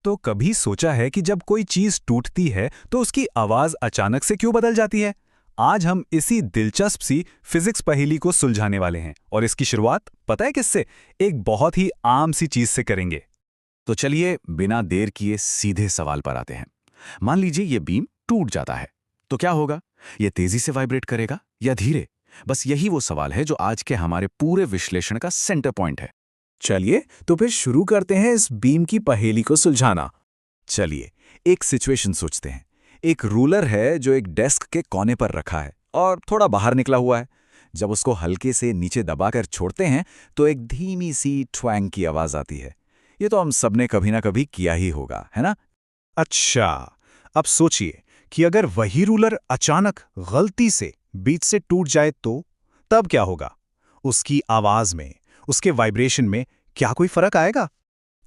तो कभी सोचा है कि जब कोई चीज टूटती है तो उसकी आवाज अचानक से क्यों बदल जाती है? आज हम इसी दिलचस्प सी फिजिक्स पहेली को सुलझाने वाले हैं और इसकी शुरुआत पता है किससे? एक बहुत ही आम सी चीज से करेंगे। तो चलिए बिना देर किए सीधे सवाल पर आते हैं। मान लीजिए ये बीम टूट जाता है, तो क्या होगा? ये तेजी से वाइब्रेट करेगा या धीरे? बस यही वो सवाल है जो आज के हमारे पूरे विश्लेषण का सेंटर पॉइंट है। चलिए तो फिर शुरू करते हैं इस बीम की पहेली को सुलझाना। चलिए एक सिचुएशन सोचते हैं। एक रूलर है जो एक डेस्क के कोने पर रखा है और थोड़ा बाहर निकला हुआ है। जब उसको हल्के से नीचे दबाकर छोड़ते हैं तो एक धीमी सी ट्वैंग की आवाज आती है। ये तो हम सबने कभी ना कभी किया ही होगा, है ना? अच्छा, अब सोचिए कि अगर वही रूलर अचानक गलती से बीच से टूट जाए तो तब क्या होगा? उसकी आवाज में, उसके वाइब्रेशन में क्या कोई फर्क आएगा?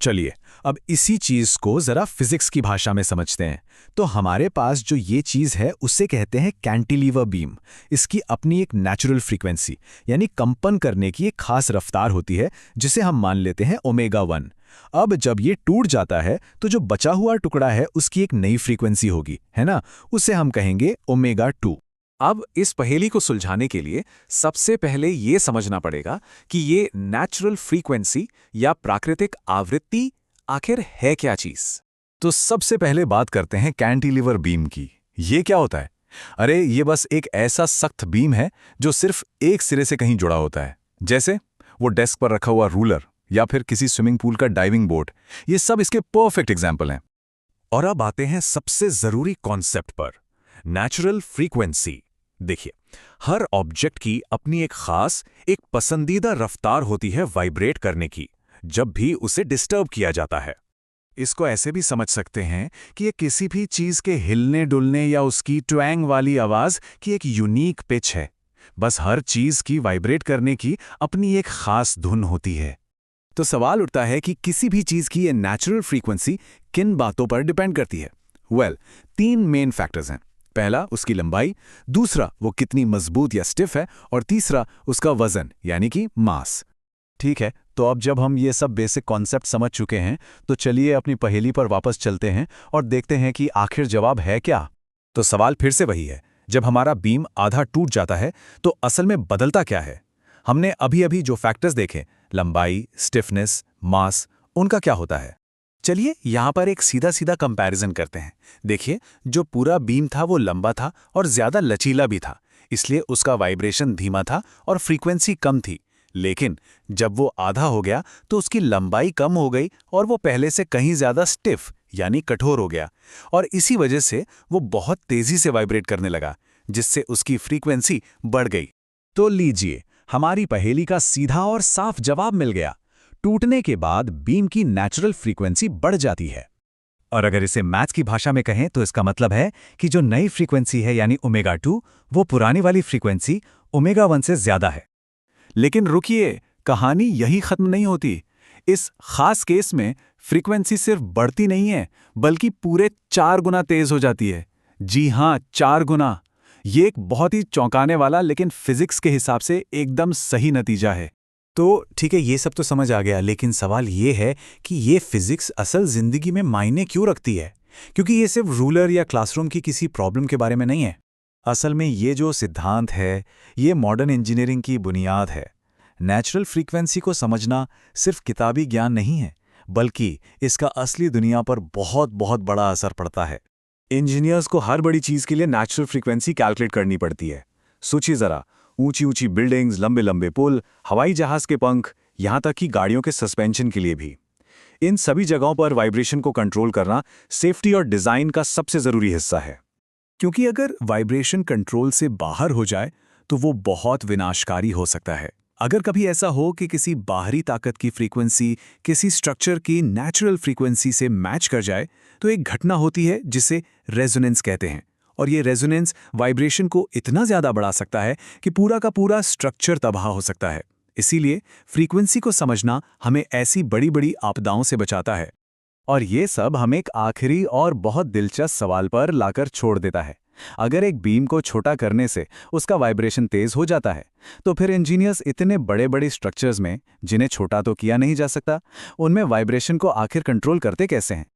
चलिए अब इसी चीज को जरा फिजिक्स की भाषा में समझते हैं। तो हमारे पास जो ये चीज है उसे कहते हैं कैंटिलीवर बीम। इसकी अपनी एक नेचुरल फ्रीक्वेंसी यानी कंपन करने की एक खास रफ्तार होती है जिसे हम मान लेते हैं ओमेगा 1। अब जब ये टूट जाता है तो जो बचा हुआ टुकड़ा है उसकी एक नई फ्रीक्वेंसी होगी, है ना? उसे हम कहेंगे ओमेगा 2। अब इस पहेली को सुलझाने के लिए सबसे पहले ये समझना पड़ेगा कि ये नेचुरल फ्रीक्वेंसी या प्राकृतिक आवृत्ति आखिर है क्या चीज। तो सबसे पहले बात करते हैं कैंटिलीवर बीम की। ये क्या होता है? अरे ये बस एक ऐसा सख्त बीम है जो सिर्फ एक सिरे से कहीं जुड़ा होता है, जैसे वो डेस्क पर रखा हुआ रूलर या फिर किसी स्विमिंग पूल का डाइविंग बोर्ड। ये सब इसके परफेक्ट एग्जाम्पल हैं। और अब आते हैं सबसे जरूरी कॉन्सेप्ट पर, नेचुरल फ्रीक्वेंसी। देखिए, हर ऑब्जेक्ट की अपनी एक खास, एक पसंदीदा रफ्तार होती है वाइब्रेट करने की, जब भी उसे डिस्टर्ब किया जाता है। इसको ऐसे भी समझ सकते हैं कि ये किसी भी चीज के हिलने डुलने या उसकी ट्वैंग वाली आवाज की एक यूनिक पिच है। बस हर चीज की वाइब्रेट करने की अपनी एक खास धुन होती है। तो सवाल उठता है कि किसी भी चीज की ये नेचुरल फ्रीक्वेंसी किन बातों पर डिपेंड करती है? वेल, 3 मेन फैक्टर्स हैं। पहला उसकी लंबाई, दूसरा वो कितनी मजबूत या स्टिफ है, और तीसरा उसका वजन यानी कि मास। ठीक है, तो अब जब हम ये सब बेसिक कॉन्सेप्ट समझ चुके हैं तो चलिए अपनी पहेली पर वापस चलते हैं और देखते हैं कि आखिर जवाब है क्या। तो सवाल फिर से वही है, जब हमारा बीम आधा टूट जाता है तो असल में बदलता क्या है? हमने अभी अभी जो फैक्टर्स देखे, लंबाई, स्टिफनेस, मास, उनका क्या होता है? चलिए यहां पर एक सीधा सीधा कंपैरिजन करते हैं। देखिए, जो पूरा बीम था वो लंबा था और ज्यादा लचीला भी था, इसलिए उसका वाइब्रेशन धीमा था और फ्रीक्वेंसी कम थी। लेकिन जब वो आधा हो गया तो उसकी लंबाई कम हो गई और वो पहले से कहीं ज्यादा स्टिफ यानी कठोर हो गया, और इसी वजह से वो बहुत तेजी से वाइब्रेट करने लगा, जिससे उसकी फ्रीक्वेंसी बढ़ गई। तो लीजिए, हमारी पहेली का सीधा और साफ जवाब मिल गया। टूटने के बाद बीम की नेचुरल फ्रीक्वेंसी बढ़ जाती है। और अगर इसे मैथ्स की भाषा में कहें तो इसका मतलब है कि जो नई फ्रीक्वेंसी है यानी ओमेगा 2, वो पुरानी वाली फ्रीक्वेंसी ओमेगा 1 से ज्यादा है। लेकिन रुकिए, कहानी यही खत्म नहीं होती। इस खास केस में फ्रीक्वेंसी सिर्फ बढ़ती नहीं है, बल्कि पूरे 4 गुना तेज हो जाती है। जी हां, 4 गुना। ये एक बहुत ही चौंकाने वाला लेकिन फिजिक्स के हिसाब से एकदम सही नतीजा है। तो ठीक है, ये सब तो समझ आ गया, लेकिन सवाल ये है कि ये फिजिक्स असल जिंदगी में मायने क्यों रखती है? क्योंकि ये सिर्फ रूलर या क्लासरूम की किसी प्रॉब्लम के बारे में नहीं है। असल में ये जो सिद्धांत है, ये मॉडर्न इंजीनियरिंग की बुनियाद है। नेचुरल फ्रीक्वेंसी को समझना सिर्फ किताबी ज्ञान नहीं है, बल्कि इसका असली दुनिया पर बहुत बहुत बड़ा असर पड़ता है। इंजीनियर्स को हर बड़ी चीज के लिए नेचुरल फ्रीक्वेंसी कैलकुलेट करनी पड़ती है। सोचिए जरा, ऊंची ऊंची बिल्डिंग्स, लंबे लंबे पुल, हवाई जहाज के पंख, यहां तक कि गाड़ियों के सस्पेंशन के लिए भी। इन सभी जगहों पर वाइब्रेशन को कंट्रोल करना सेफ्टी और डिजाइन का सबसे जरूरी हिस्सा है। क्योंकि अगर वाइब्रेशन कंट्रोल से बाहर हो जाए तो वो बहुत विनाशकारी हो सकता है। अगर कभी ऐसा हो कि किसी बाहरी ताकत की फ्रीक्वेंसी किसी स्ट्रक्चर की नेचुरल फ्रीक्वेंसी से मैच कर जाए तो एक घटना होती है जिसे रेजोनेंस कहते हैं, और ये रेजोनेंस वाइब्रेशन को इतना ज्यादा बढ़ा सकता है कि पूरा का पूरा स्ट्रक्चर तबाह हो सकता है। इसीलिए फ्रीक्वेंसी को समझना हमें ऐसी बड़ी बड़ी आपदाओं से बचाता है। और ये सब हमें एक आखिरी और बहुत दिलचस्प सवाल पर लाकर छोड़ देता है। अगर एक बीम को छोटा करने से उसका वाइब्रेशन तेज हो जाता है, तो फिर इंजीनियर्स इतने बड़े बड़े स्ट्रक्चर्स में, जिन्हें छोटा तो किया नहीं जा सकता, उनमें वाइब्रेशन को आखिर कंट्रोल करते कैसे हैं?